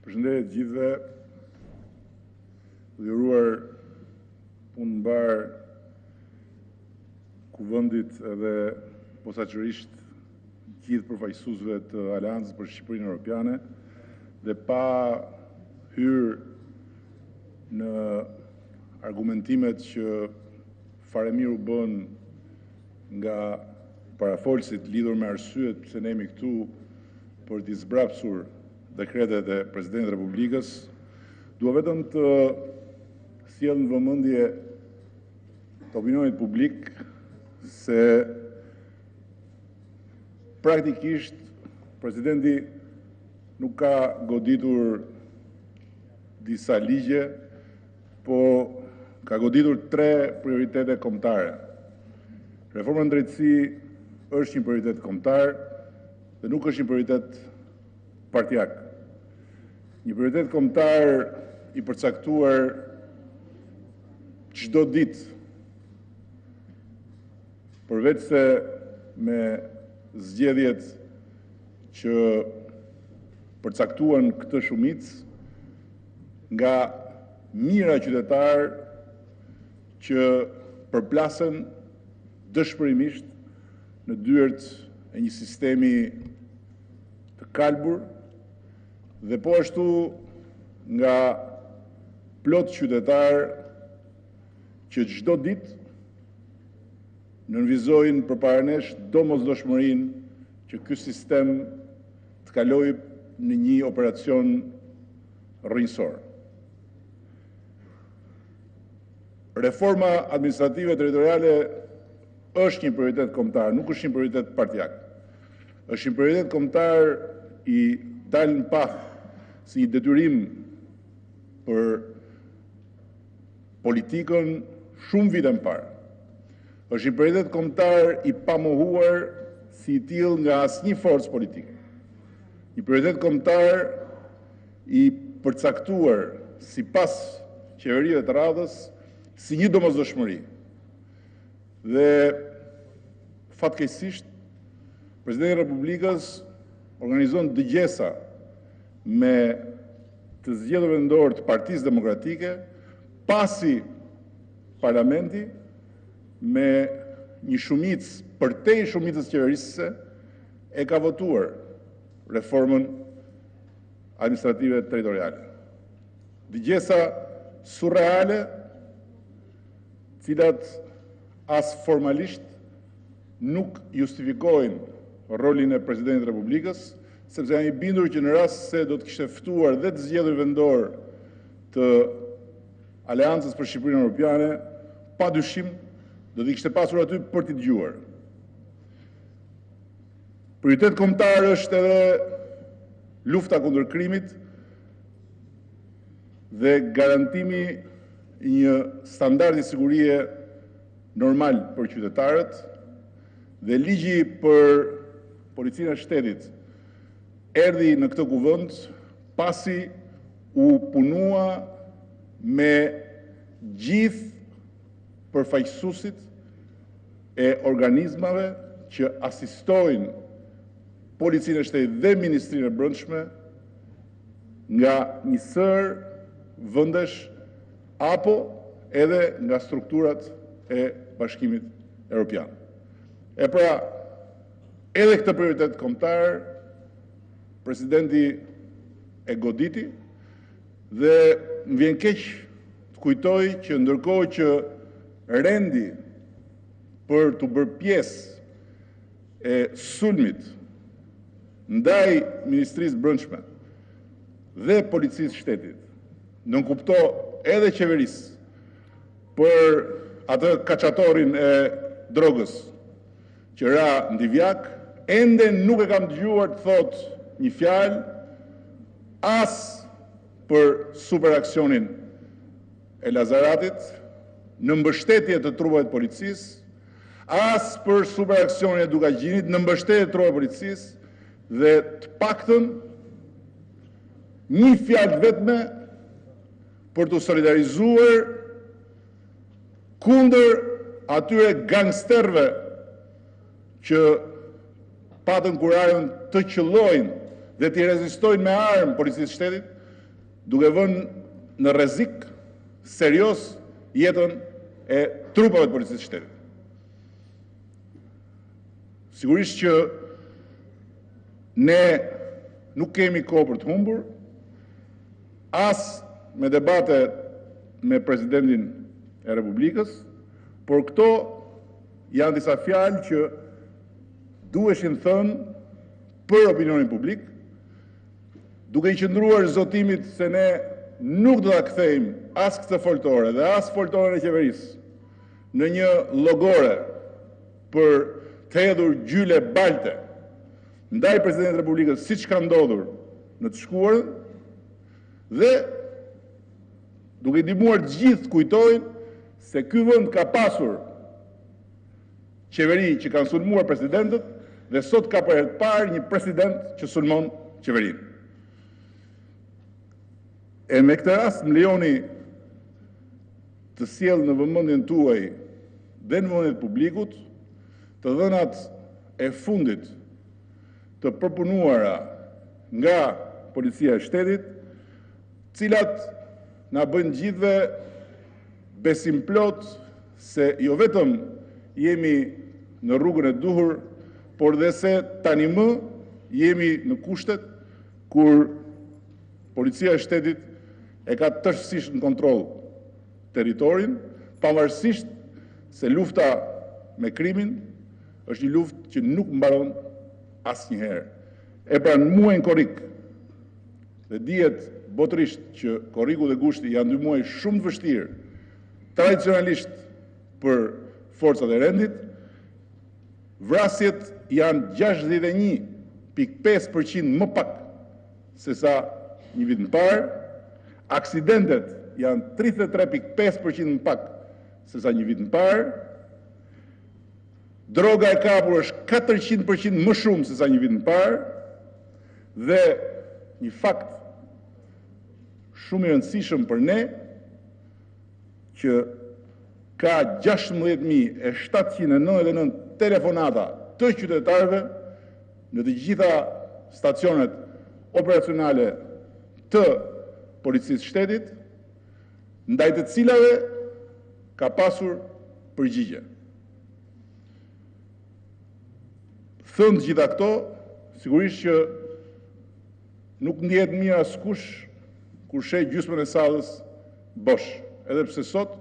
Përshëndetje të gjithëve, të nderuar punëmbar kuvendit edhe posaçërisht gjithë përfaqësuesve të Aleancës për Shqipërinë Europiane, dhe pa hyrë në argumentimet që fare mirë u bën nga parafolësit lidhur me arsyet pse ne jemi këtu për t'i zbrapsur dekretet e Presidentit Republikës, dua vetëm të sjell në vëmendje të opinionit publik se praktikisht Presidenti nuk ka goditur disa ligje, po ka goditur 3 prioritete kombëtare. Reforma në drejtësi është një prioritet kombëtar dhe nuk është një prioritet partijak. Një prioritet kombëtar i përcaktuar çdo ditë, përveç se me zgjedhjet që përcaktuan këtë shumicë nga mijëra qytetarë që përplasen dëshpërimisht në dyert e një sistemi të kalbur dhe po ashtu nga plot qytetarë që çdo ditë nënvizojnë përpara nesh domosdoshmërinë që ky sistem të kalojë në një operacion rrënjësor. Reforma administrative territoriale është një prioritet kombëtar, nuk është një prioritet partijak. Është një prioritet kombëtar i dalë në pah si një detyrim për politikën shumë vite më parë. Është një prioritet kombëtar i pamohuar si i tillë nga asnjë forcë politike. Një prioritet kombëtar i përcaktuar sipas qeverive të radhës si një domosdoshmëri. Dhe fatkeqësisht Presidenti i Republikës organizon dëgjesa me të zgjedhur vendor të Partisë Demokratike, pasi Parlamenti me një shumicë përtej shumicës qeverisëse e ka votuar reformën administrative territoriale. Dëgjesa surreale, cilat as formalisht nuk justifikojnë rolin e Presidentit të Republikës, sepse janë i bindur që në rast se do të kishte ftuar dhe të zgjedhur vendor të Aleancës për Shqipërinë Europiane, padyshim do t'i kishte pasur aty për t'i dëgjuar. Prioritet kombëtar është edhe lufta kundër krimit dhe garantimi i një standardi sigurie normal për qytetarët, dhe ligji për Policinë e Shtetit erdhi në këtë kuvend pasi u punua me gjithë përfaqësuesit e organizmave që asistojnë Policinë e Shtetit dhe Ministrinë e Brendshme nga një sër vendesh apo edhe nga strukturat e Bashkimit Evropian. E pra, edhe këtë prioritet kombëtar, Presidenti e goditi dhe më vjen keq të kujtoj që ndërkohë që rendi për të bërë pjesë e sulmit ndaj Ministrisë Brendshme dhe Policisë Shtetit, nënkupto edhe qeverisë për atë kaçatorin e drogës që ra në Divjak, ende nuk e kam dëgjuar të thotë një fjalë as për superaksionin e Lazaratit në mbështetje të trupave të policisë, as për superaksionin e Dukagjinit në mbështetje të trupave të policisë, dhe të paktën një fjalë vetme për të solidarizuar kundër atyre gangsterëve që patën kurajën të qëllojnë dhe t'i rezistojnë me armë policisë shtetit, duke vënë në rrezik serios jetën e trupave të policisë së shtetit. Sigurisht që ne nuk kemi kohë për të humbur, as me debate me presidentin e Republikës, por këto janë disa fjalë që duheshin thënë për opinionin publik, duke i qëndruar zotimit se ne nuk do ta kthejmë as këtë foltore dhe as foltoren e qeverisë në një llogore për të hedhur gjyle balte ndaj presidentit të Republikës, siç ka ndodhur në të shkuarën, dhe duke i ndihmuar të gjithë kujtojnë se ky vend ka pasur qeveri që kanë sulmuar presidentët dhe sot ka për herë të parë një president që sulmon qeverinë. E me këtë rast më lejoni të sjell në vëmendjen tuaj dhe në vëmendjen e publikut të dhënat e fundit të përpunuara nga policia e shtetit, cilat na bëjnë gjithëve besim plot se jo vetëm jemi në rrugën e duhur, por dhe se tani më jemi në kushtet kur policia e shtetit e ka tërësisht në kontroll territorin, pavarësisht se lufta me krimin është një luftë që nuk mbaron asnjëherë. E pra në muajin korrik, dhe dihet botërisht që korriku dhe gushti janë 2 muaj shumë të vështirë, tradicionalisht për forcat e rendit, vrasjet janë 61.5% më pak se sa një vit më parë, aksidentet janë 33.5% më pak se sa një vit më parë, droga e kapur është 400% më shumë se sa një vit më parë, dhe një fakt shumë i rëndësishëm për ne, që ka 16.799 telefonata të qytetarëve në të gjitha stacionet operacionale të policisë shtetit, ndaj të cilave ka pasur përgjigje. Thënë gjitha këto, sigurisht që nuk ndjehet mirë askush kur sheh gjysmën e sallës bosh, edhe pse sot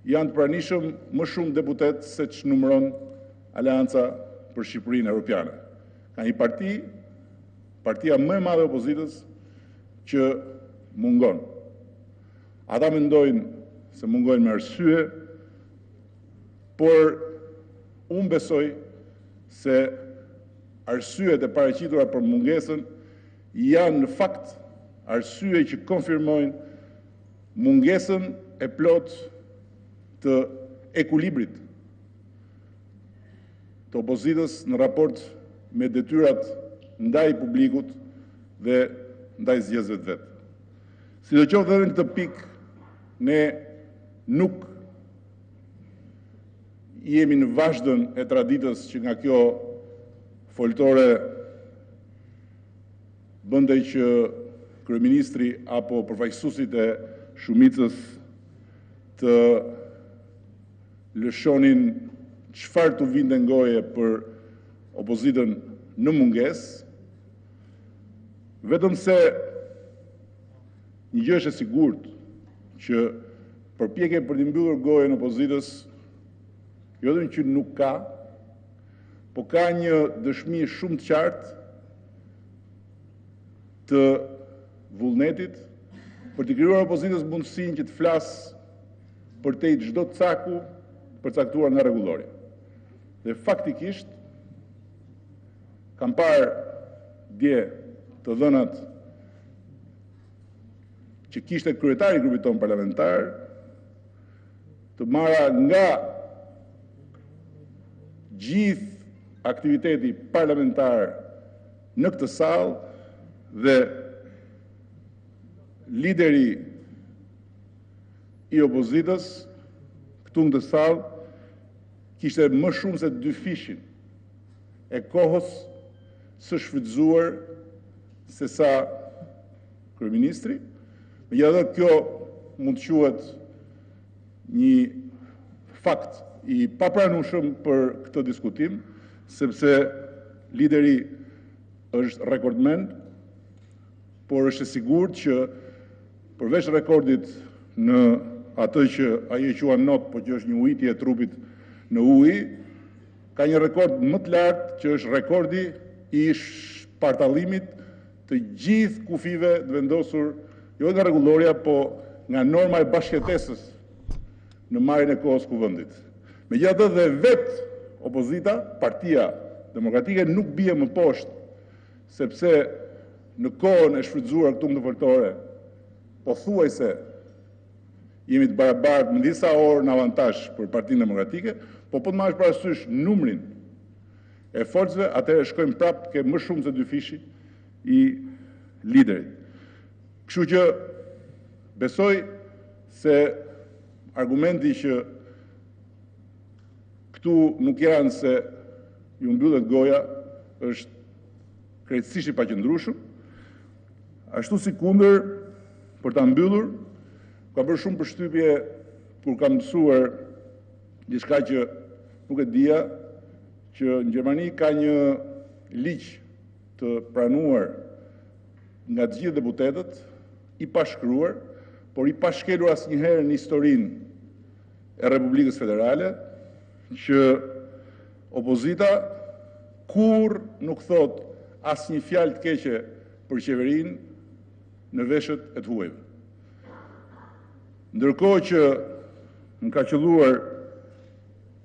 janë të pranishëm më shumë deputet se që numëron Aleanca për Shqipërinë Europiane. Ka një partia më e madhe e opozitës, që mungon. Ata mendojnë se mungojnë me arsye, por unë besoj se arsyet e paraqitura për mungesën janë në fakt arsye që konfirmojnë mungesën e plot të ekuilibrit të opozitës në raport me detyrat ndaj publikut dhe ndaj zgjedhësve të vet. Sidoqoftë edhe në këtë pikë ne nuk jemi në vazhdën e traditës që nga kjo foltore bëndej që kryeministri apo përfaqësuesit e shumicës të lëshonin çfarë të vinte ngoje për opozitën në mungesë, vetëm se një gjë është e sigurt, që përpjekje për të mbyllur gojën opozitës jo vetëm që nuk ka, po ka një dëshmi shumë të qartë të vullnetit për të krijuar opozitës mundësinë që të flasë përtej çdo caku përcaktuar nga rregullori. Dhe faktikisht kam parë dje të dhënat që kishte kryetari i grupit tonë parlamentar, të marra nga gjithë aktiviteti parlamentar në këtë sallë dhe lideri i opozitës këtu në këtë sallë kishte më shumë se 2 fishin e kohës së shfrytzuar se sa kryeministri Megjithatë kjo mund të quhet një fakt i papranueshëm për këtë diskutim, sepse lideri është rekordmen, por është e sigurt që përveç rekordit në atë që ai e quan not, por që është një ujitje e trupit në ujë, ka një rekord më të lartë që është rekordi i shpartallimit të gjithë kufive të vendosur jo nga rregulloria, po nga norma e bashkëjetesës në marrjen e kohës kuvendit. Megjithatë dhe vetë opozita, Partia Demokratike nuk bie më poshtë, sepse në kohën e shfrytzuar këtu në foltore, pothuajse jemi të barabartë me disa orë në avantazh për Partinë Demokratike, po të marrësh parasysh numrin e forcëve, atëherë shkojmë prapë ke më shumë se 2 fishi i liderit. Kështu që besoj se argumenti që këtu nuk janë se ju mbyllet goja është krejtësisht i paqëndrueshëm, ashtu si kundër për ta mbyllur, ka bërë shumë përshtypje kur kam mësuar diçka që nuk e dija, që në Gjermani ka një ligj të pranuar nga të gjithë deputetët, i pashkruar, por i pashkelur asnjëherë në historinë e Republikës Federale, që opozita kur nuk thot asnjë fjalë të keqe për qeverinë në veshët e të huajve. Ndërkohë që më ka qelluar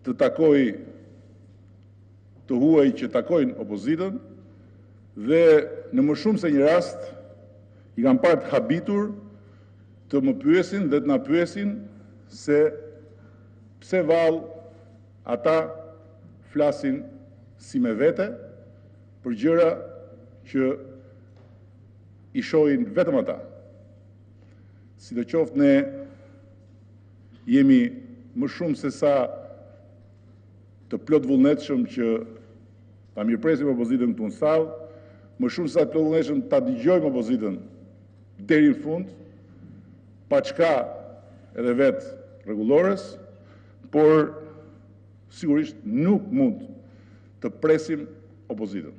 të takoj të huaj që takojnë opozitën, dhe në më shumë se një rast i kam parë të habitur të më pyesin dhe të na pyesin se pse vallë ata flasin si me vete për gjëra që i shohin vetëm ata. Sidoqoftë ne jemi më shumë se sa të plot vullnetshëm që ta mirëpresim opozitën këtu në sallë, më shumë se sa të plot vullnetshëm ta dëgjojmë opozitën deri në fund, pa çka edhe vetë rregullores, por sigurisht nuk mund të presim opozitën.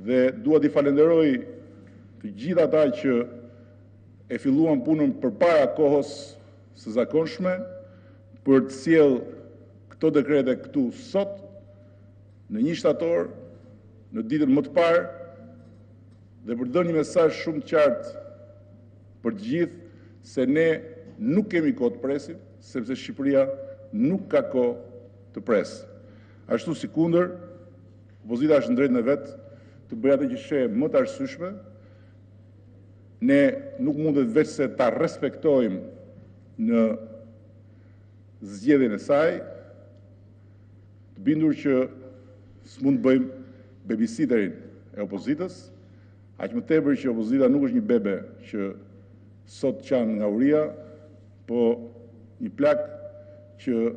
Dhe dua t'i falenderoj të gjithë ata që e filluan punën përpara kohës së zakonshme për të sjellë këto dekrete këtu sot, në 1 shtator, në ditën më të parë, dhe për të dhënë një mesazh shumë të qartë për të gjithë se ne nuk kemi kohë të presim, sepse Shqipëria nuk ka kohë të presë. Ashtu si kundër, opozita është në drejtën e vet të bëjë atë që sheh më të arsyeshme. Ne nuk mundet veç se ta respektojmë në zgjedhjen e saj, të bindur që s'mund të bëjmë babysitterin e opozitës, aq më tepër që opozita nuk është një bebe që sot qan nga uria, po një plak që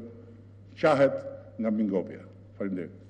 qahet nga mingopja. Faleminderit.